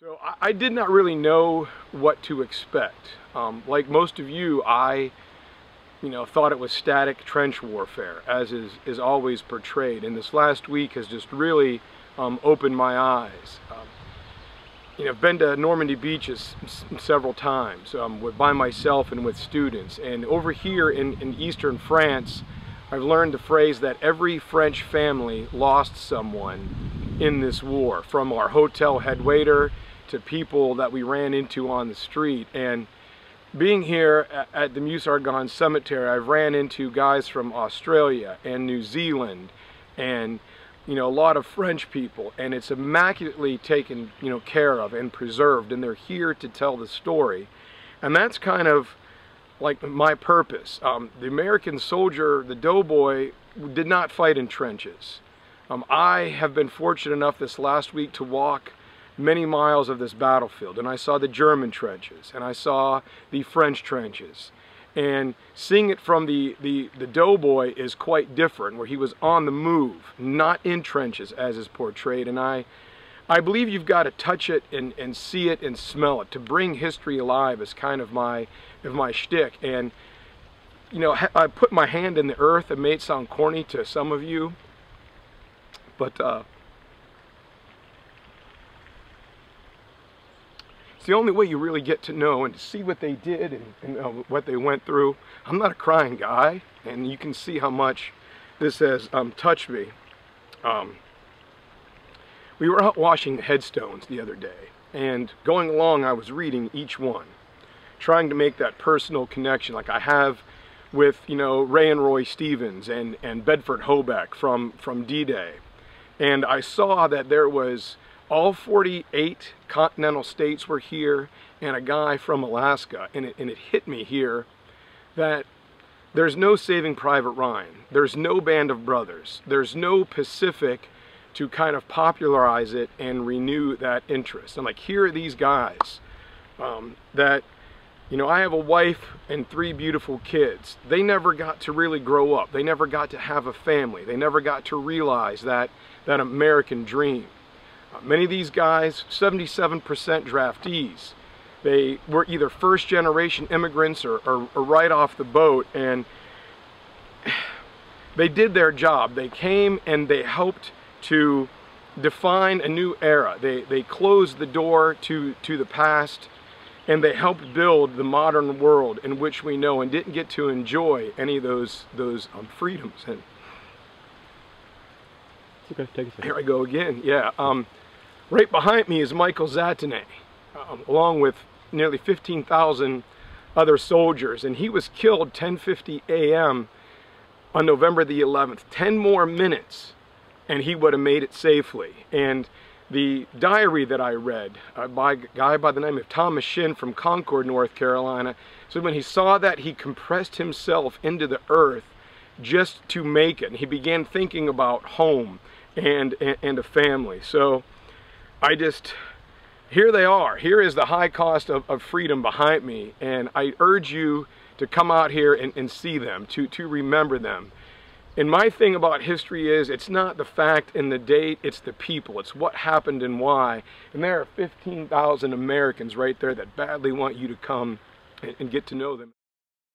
So I did not really know what to expect. Like most of you, I thought it was static trench warfare, as is always portrayed. And this last week has just really opened my eyes. I've been to Normandy beaches several times by myself and with students. And over here in eastern France, I've learned the phrase that every French family lost someone in this war, from our hotel head waiter to people that we ran into on the street. And being here at the Meuse-Argonne Cemetery, I've ran into guys from Australia and New Zealand and a lot of French people, and it's immaculately taken care of and preserved, and they're here to tell the story. And that's kind of like my purpose. The American soldier, the doughboy, did not fight in trenches. I have been fortunate enough this last week to walk many miles of this battlefield, and I saw the German trenches and I saw the French trenches, and seeing it from the doughboy is quite different, where he was on the move, not in trenches as is portrayed. And I believe you've got to touch it and see it and smell it to bring history alive, is kind of my shtick. And I put my hand in the earth. It may sound corny to some of you, but it's the only way you really get to know and to see what they did and what they went through. I'm not a crying guy, and you can see how much this has touched me. We were out washing the headstones the other day, and going along I was reading each one, trying to make that personal connection like I have with Ray and Roy Stevens and Bedford Hobeck from D-Day. And I saw that there was all 48 continental states were here, and a guy from Alaska, and it hit me here that there's no Saving Private Ryan, there's no Band of Brothers, there's no Pacific to kind of popularize it and renew that interest. I'm like, here are these guys that, I have a wife and 3 beautiful kids. They never got to really grow up. They never got to have a family. They never got to realize that American dream. Many of these guys, 77% draftees, they were either first-generation immigrants or right off the boat, and they did their job. They came and they helped to define a new era. They closed the door to the past, and they helped build the modern world in which we know, and didn't get to enjoy any of those freedoms. And okay, take a second. Here I go again. Yeah. Right behind me is Michael Zatanay, along with nearly 15,000 other soldiers, and he was killed 10:50 a.m. on November the 11th. 10 more minutes and he would have made it safely. And the diary that I read by a guy by the name of Thomas Shin from Concord, North Carolina, so when he saw that, he compressed himself into the earth just to make it. And he began thinking about home and a family. So here they are. Here is the high cost of freedom behind me, and I urge you to come out here and see them, to remember them. And my thing about history is, it's not the fact and the date, it's the people. It's what happened and why. And there are 15,000 Americans right there that badly want you to come and get to know them.